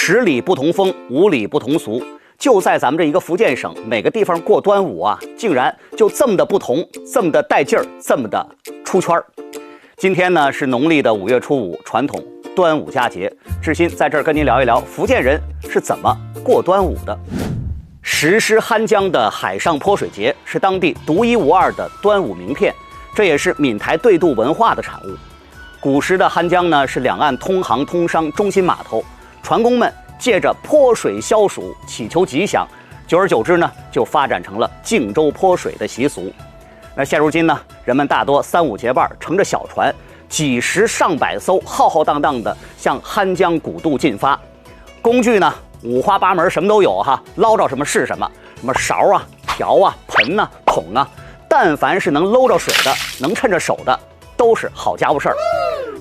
10里不同风，5里不同俗。就在咱们这一个福建省，每个地方过端午啊，竟然就这么的不同，这么的带劲儿，这么的出圈儿。今天呢是农历的5月初5，传统端午佳节。志新在这儿跟您聊一聊福建人是怎么过端午的。石狮酣江的海上泼水节是当地独一无二的端午名片，这也是闽台对渡文化的产物。古时的酣江呢是两岸通航通商中心码头，船工们借着泼水消暑，祈求吉祥，久而久之呢，就发展成了敬舟泼水的习俗。那现如今呢，人们大多3、5结伴，乘着小船，几十上百艘，浩浩荡荡的向酣江古渡进发。工具呢，五花八门，什么都有哈，捞着什么是什么，什么勺啊、瓢啊、盆啊、桶啊，但凡是能搂着水的，能趁着手的，都是好家伙事儿。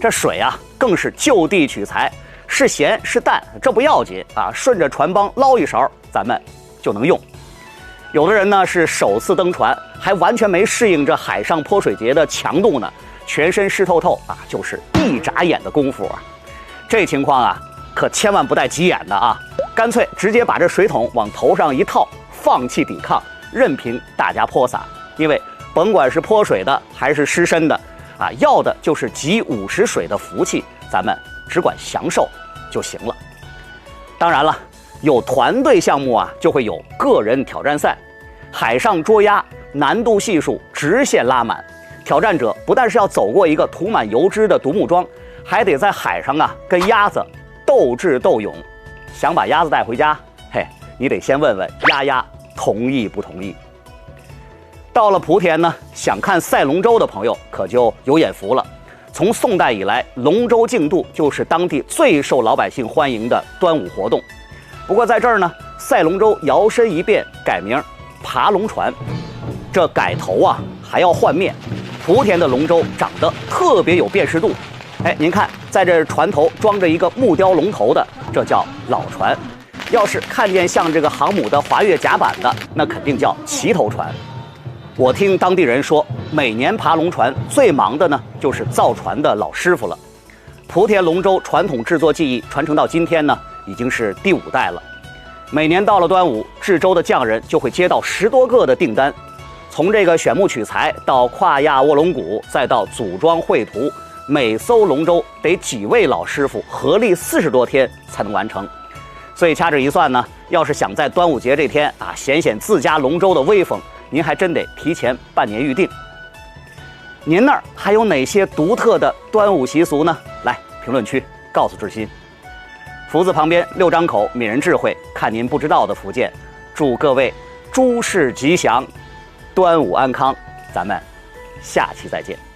这水啊，更是就地取材。是咸是淡，这不要紧啊，顺着船帮捞一勺，咱们就能用。有的人呢是首次登船，还完全没适应这海上泼水节的强度呢，全身湿透透啊，就是一眨眼的功夫啊。这情况啊，可千万不带急眼的啊，干脆直接把这水桶往头上一套，放弃抵抗，任凭大家泼洒。因为甭管是泼水的还是湿身的啊，要的就是集午时水的福气，咱们只管享受就行了。当然了，有团队项目啊，就会有个人挑战赛，海上捉鸭难度系数直线拉满。挑战者不但是要走过一个涂满油脂的独木桩，还得在海上啊跟鸭子斗智斗勇。想把鸭子带回家，嘿，你得先问问鸭同意不同意。到了莆田呢，想看赛龙舟的朋友可就有眼福了。从宋代以来，龙舟竞渡就是当地最受老百姓欢迎的端午活动。不过在这儿呢，赛龙舟摇身一变，改名爬龙船。这改头啊，还要换面。莆田的龙舟长得特别有辨识度。哎，您看，在这船头装着一个木雕龙头的，这叫老船。要是看见像这个航母的滑跃甲板的，那肯定叫齐头船。我听当地人说，每年爬龙船最忙的呢，就是造船的老师傅了。莆田龙舟传统制作技艺传承到今天呢，已经是第5代了。每年到了端午，制舟的匠人就会接到10多个的订单，从这个选木取材到跨压卧龙鼓，再到组装绘图，每艘龙舟得几位老师傅合力40多天才能完成。所以掐指一算呢，要是想在端午节这天啊显显自家龙舟的威风，您还真得提前半年预定。您那儿还有哪些独特的端午习俗呢？来评论区告诉志新。福字旁边6张口，闽人智慧，看您不知道的福建。祝各位诸事吉祥，端午安康，咱们下期再见。